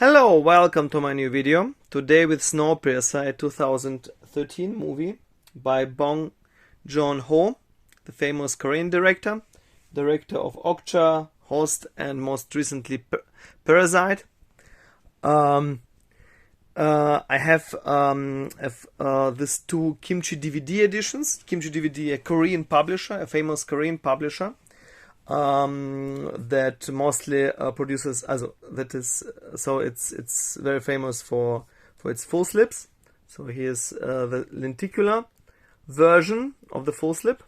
Hello, welcome to my new video. Today with Snowpiercer, a 2013 movie by Bong Joon-ho, the famous Korean director of Okja, Host, and most recently Parasite. I have these two KimchiDVD editions. KimchiDVD, a Korean publisher, a famous Korean publisher. That mostly produces it's very famous for its FullSlips. So here's the lenticular version of the FullSlip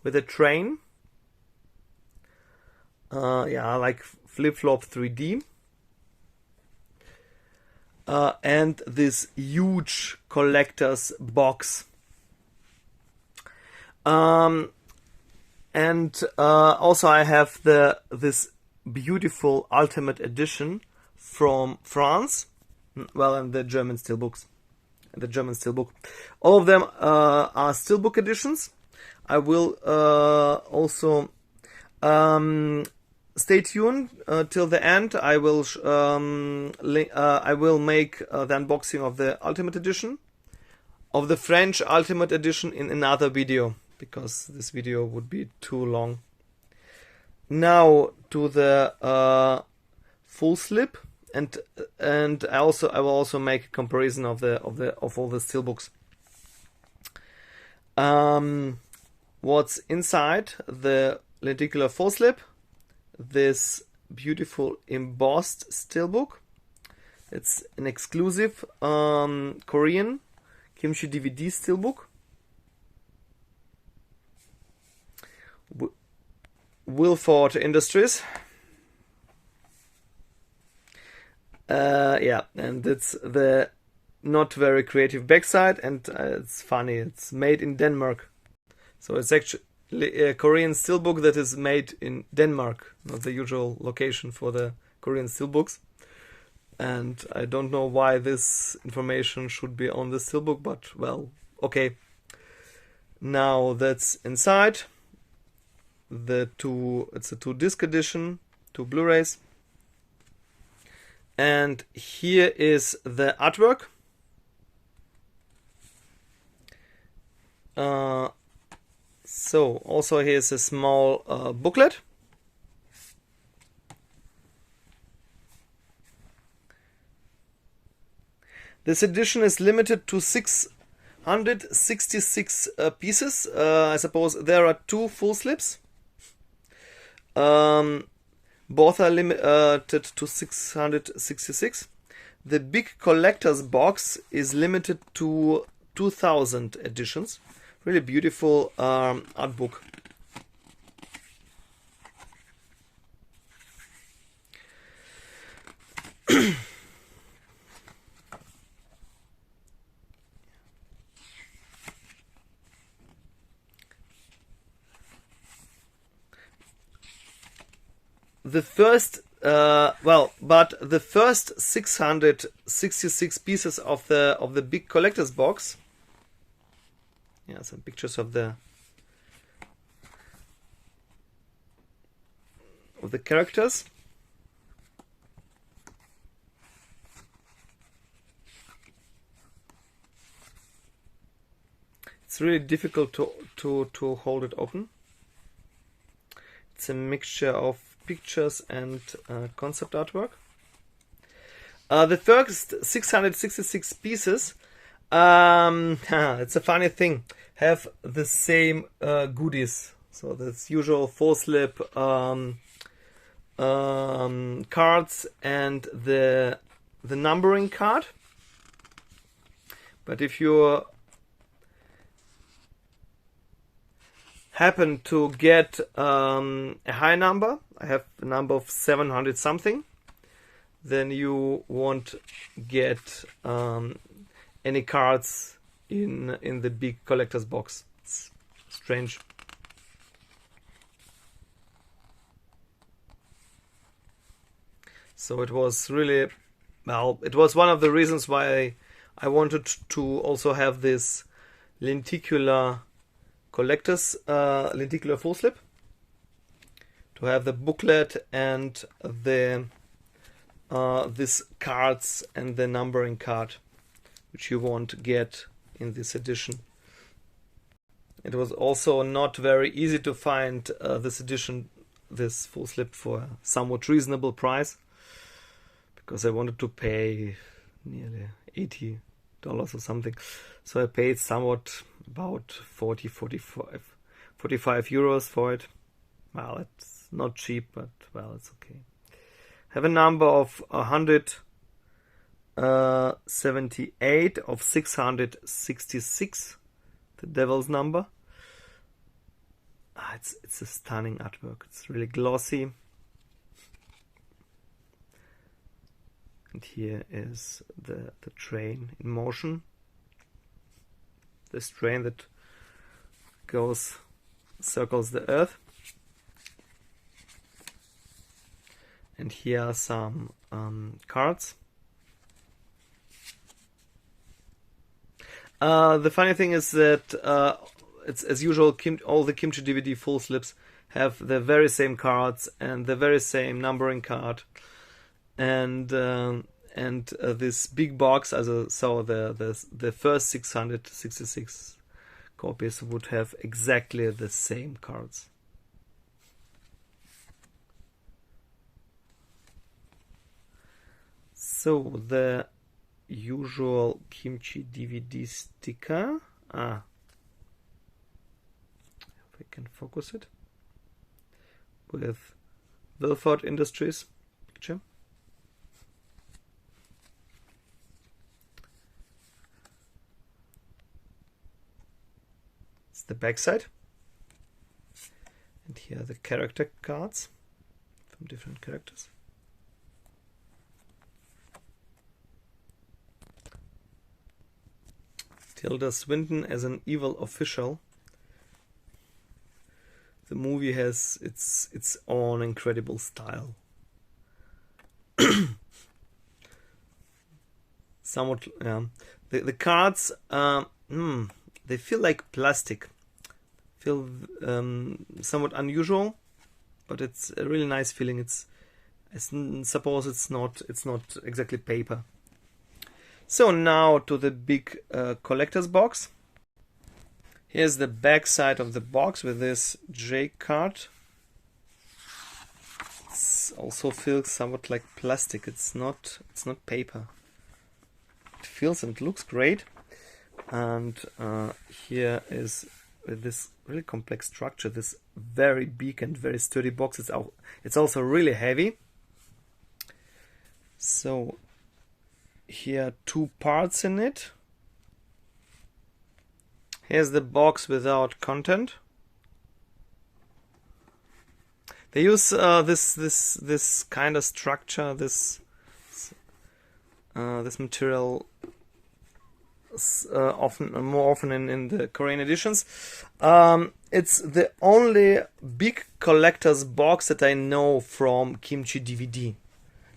with a train, like flip-flop 3D, and this huge collector's box. And also I have this beautiful Ultimate Edition from France. Well, and the German Steelbooks. The German Steelbook. All of them are Steelbook editions. I will also stay tuned till the end. I will make the unboxing of the Ultimate Edition, of the French Ultimate Edition, in another video, because this video would be too long. Now to the FullSlip, and I will also make a comparison of all the Steelbooks. What's inside the lenticular FullSlip? This beautiful embossed Steelbook. It's an exclusive Korean KimchiDVD Steelbook. Wilford Industries. And it's the not very creative backside, and it's funny, it's made in Denmark. So it's actually a Korean steelbook that is made in Denmark, not the usual location for the Korean steelbooks. And I don't know why this information should be on the steelbook, but well, okay. Now that's inside. It's a 2-disc edition, 2 Blu-rays. And here is the artwork. So also here's a small booklet. This edition is limited to 666 pieces. I suppose there are 2 FullSlips. Both are limited to 666. The big collector's box is limited to 2000 editions. Really beautiful art book. The first, but the first 666 pieces of the big collector's box. Yeah, some pictures of the characters. It's really difficult to hold it open. It's a mixture of pictures and concept artwork. The first 666 pieces, it's a funny thing, have the same goodies. So that's usual FullSlip cards and the numbering card. But if you happen to get a high number, I have a number of 700 something, then you won't get any cards in the big collector's box. It's strange. So it was really, well, it was one of the reasons why I wanted to also have this lenticular collector's lenticular FullSlip, to have the booklet and the these cards and the numbering card, which you won't get in this edition. It was also not very easy to find this edition, this FullSlip, for a somewhat reasonable price, because I wanted to pay nearly $80 or something. So I paid somewhat about 45 euros for it. Well, it's not cheap, but well, it's okay. Have a number of 178 of 666, the devil's number. It's a stunning artwork. It's really glossy. And here is the train in motion. This train that circles the earth. And here are some cards. The funny thing is that it's as usual, all the KimchiDVD FullSlips have the very same cards and the very same numbering card, and this big box. So the first 666 copies would have exactly the same cards. So the usual KimchiDVD sticker. If we can focus it, with Wilford Industries picture. It's the backside. And here are the character cards from different characters. Tilda Swinton as an evil official. The movie has its own incredible style. Somewhat, the cards, they feel like plastic. Feel somewhat unusual, but it's a really nice feeling. I suppose it's not exactly paper. So now to the big collector's box. Here's the back side of the box with this J card. It also feels somewhat like plastic. It's not paper. It feels and looks great. And here is with this really complex structure, this very big and very sturdy box. It's also really heavy. So here are two parts in it. Here's the box without content. They use this kind of structure, this material more often in the Korean editions. It's the only big collector's box that I know from KimchiDVD.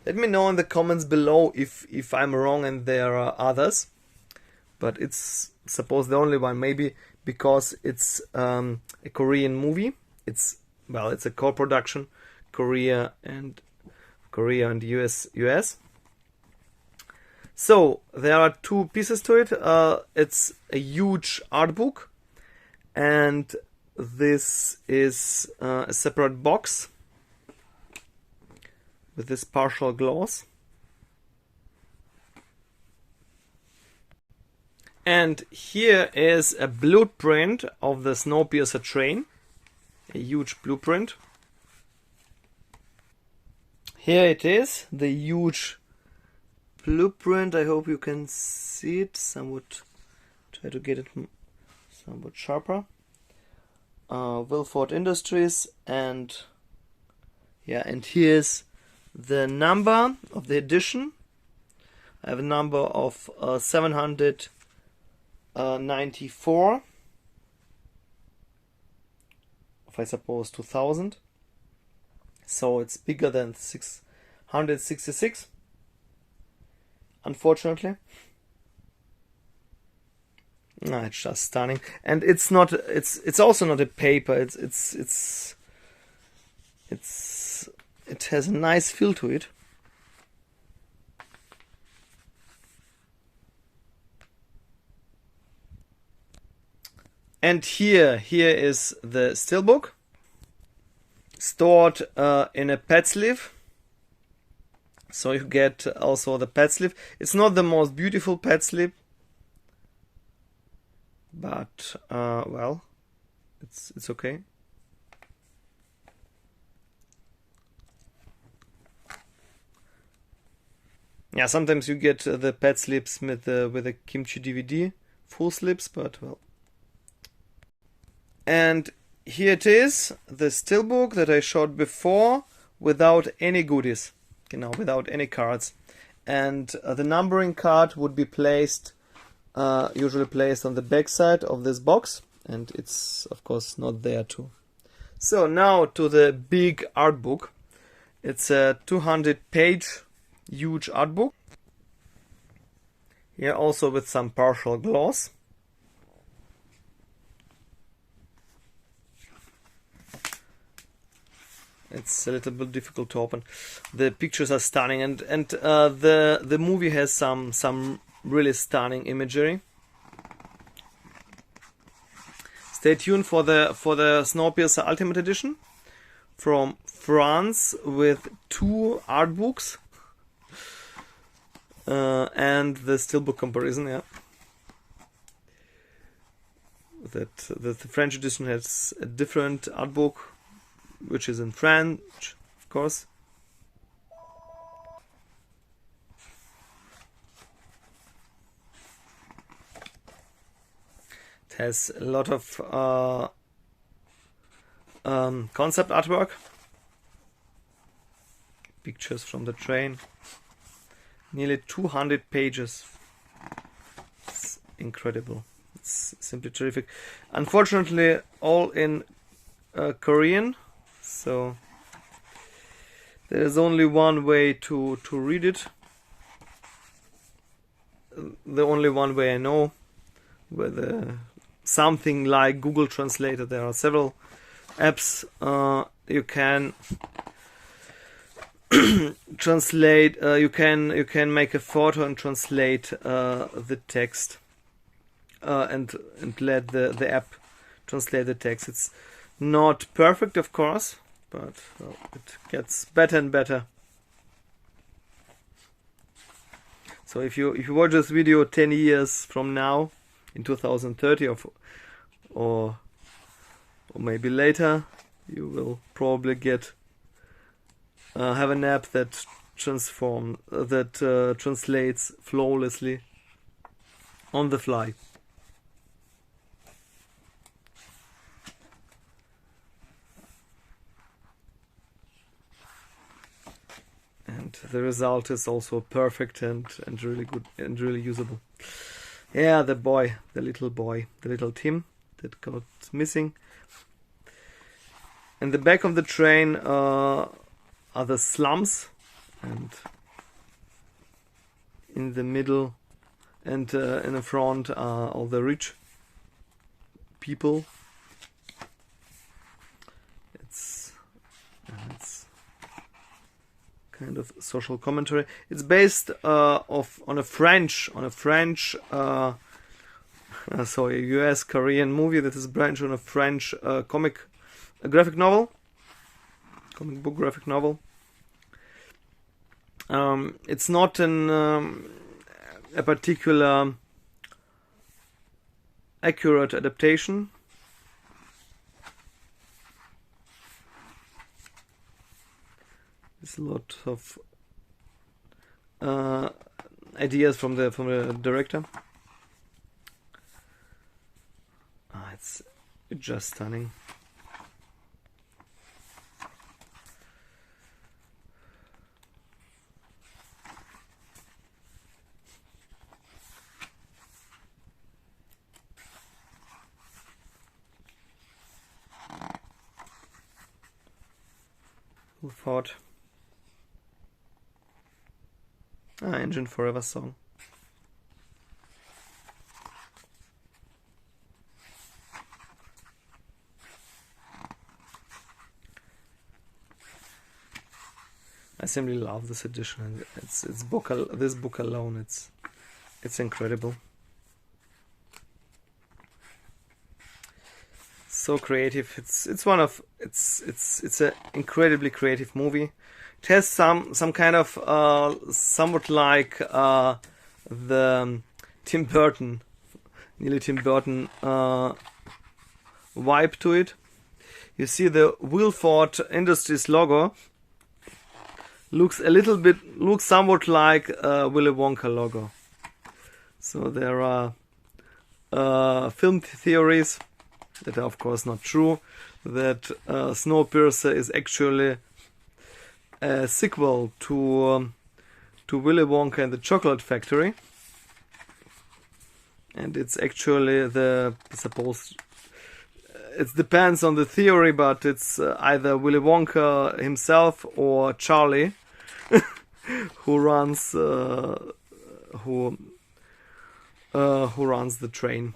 Let me know in the comments below if I'm wrong and there are others. But it's suppose the only one, maybe because it's a Korean movie. It's a co-production, Korea and US. So there are two pieces to it. It's a huge art book, and this is a separate box with this partial gloss. And here is a blueprint of the Snowpiercer train, a huge blueprint. Here it is, the huge blueprint. I hope you can see it somewhat. Try to get it somewhat sharper. Wilford Industries, and here's the number of the edition. I have a number of 794 of, I suppose, 2000. So it's bigger than 666. Unfortunately. It's just stunning, and it's not. It's also not a paper. It has a nice feel to it. And here is the Steelbook, stored in a pad sleeve. So you get also the pad sleeve. It's not the most beautiful pad sleeve, but well, it's okay. Yeah, sometimes you get the pad slips with the KimchiDVD full slips, but well. And here it is, the Steelbook that I showed before, without any goodies, you know, without any cards. And the numbering card would be placed, usually placed on the back side of this box, and it's of course not there too. So now to the big art book. It's a 200-page huge art book. Here also with some partial gloss. It's a little bit difficult to open. The pictures are stunning, and the movie has some really stunning imagery. Stay tuned for the Snowpiercer Ultimate Edition from France with 2 art books and the Steelbook comparison. Yeah, that the French edition has a different art book, which is in French, of course. It has a lot of concept artwork, pictures from the train, nearly 200 pages. It's incredible. It's simply terrific. Unfortunately, all in Korean. So there is only one way to read it. The only one way I know, with something like Google Translator. There are several apps you can translate. You can make a photo and translate the text, and let the app translate the text. It's not perfect, of course, but well, it gets better and better. So if you watch this video 10 years from now, in 2030 or maybe later, you will probably have an app that translates flawlessly on the fly. And the result is also perfect and really good and really usable. Yeah, the little Tim that got missing. In the back of the train are the slums, and in the middle and in the front are all the rich people. It's kind of social commentary. It's based on a French US Korean movie that is based on a French comic book graphic novel. It's not a particular accurate adaptation. There's a lot of ideas from the director. It's just stunning. Who thought? Engine Forever song. I simply love this edition. This book alone, it's incredible. so creative. It's one of it's an incredibly creative movie. It has some kind of somewhat like the Tim Burton, nearly Tim Burton vibe to it. You see the Wilford Industries logo looks somewhat like Willy Wonka logo. So there are film theories that are of course not true, that Snowpiercer is actually a sequel to Willy Wonka and the Chocolate Factory, and it's actually it depends on the theory, but it's either Willy Wonka himself or Charlie who runs the train.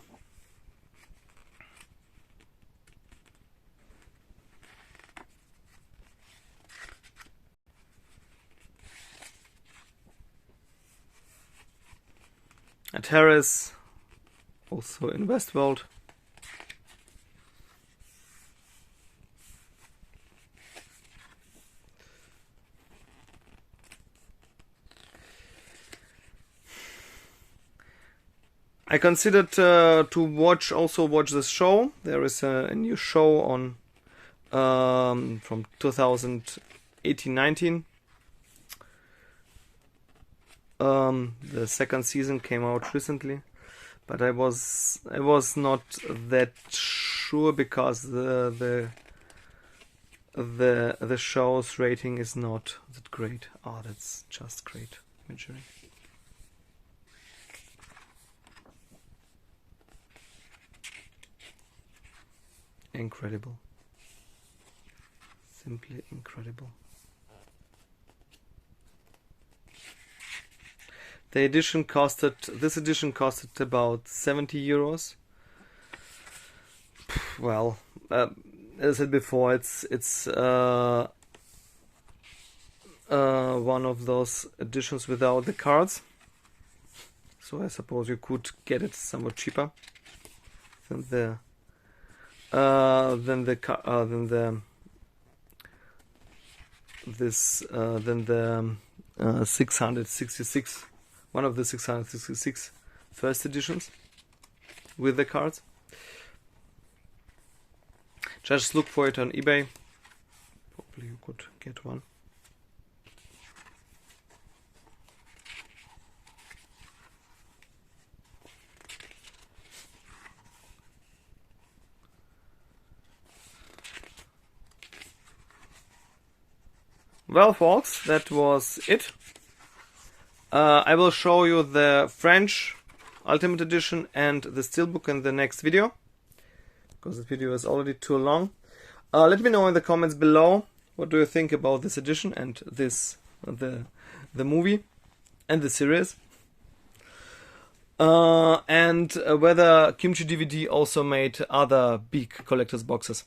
At Harris, also in Westworld. I considered to watch this show. There is a new show on from 2018-19. The second season came out recently, but I was not that sure because the show's rating is not that great. Oh, that's just great imagery. Incredible. Simply incredible. This edition costed about 70 euros. Well, as I said before, it's one of those editions without the cards. So I suppose you could get it somewhat cheaper than the 666, one of the 666 first editions with the cards. Just look for it on eBay. Probably you could get one. Well, folks, that was it. I will show you the French Ultimate Edition and the Steelbook in the next video, because this video is already too long. Let me know in the comments below what do you think about this edition and the movie and the series, and whether KimchiDVD also made other big collector's boxes.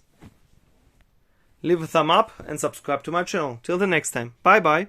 Leave a thumb up and subscribe to my channel. Till the next time. Bye bye.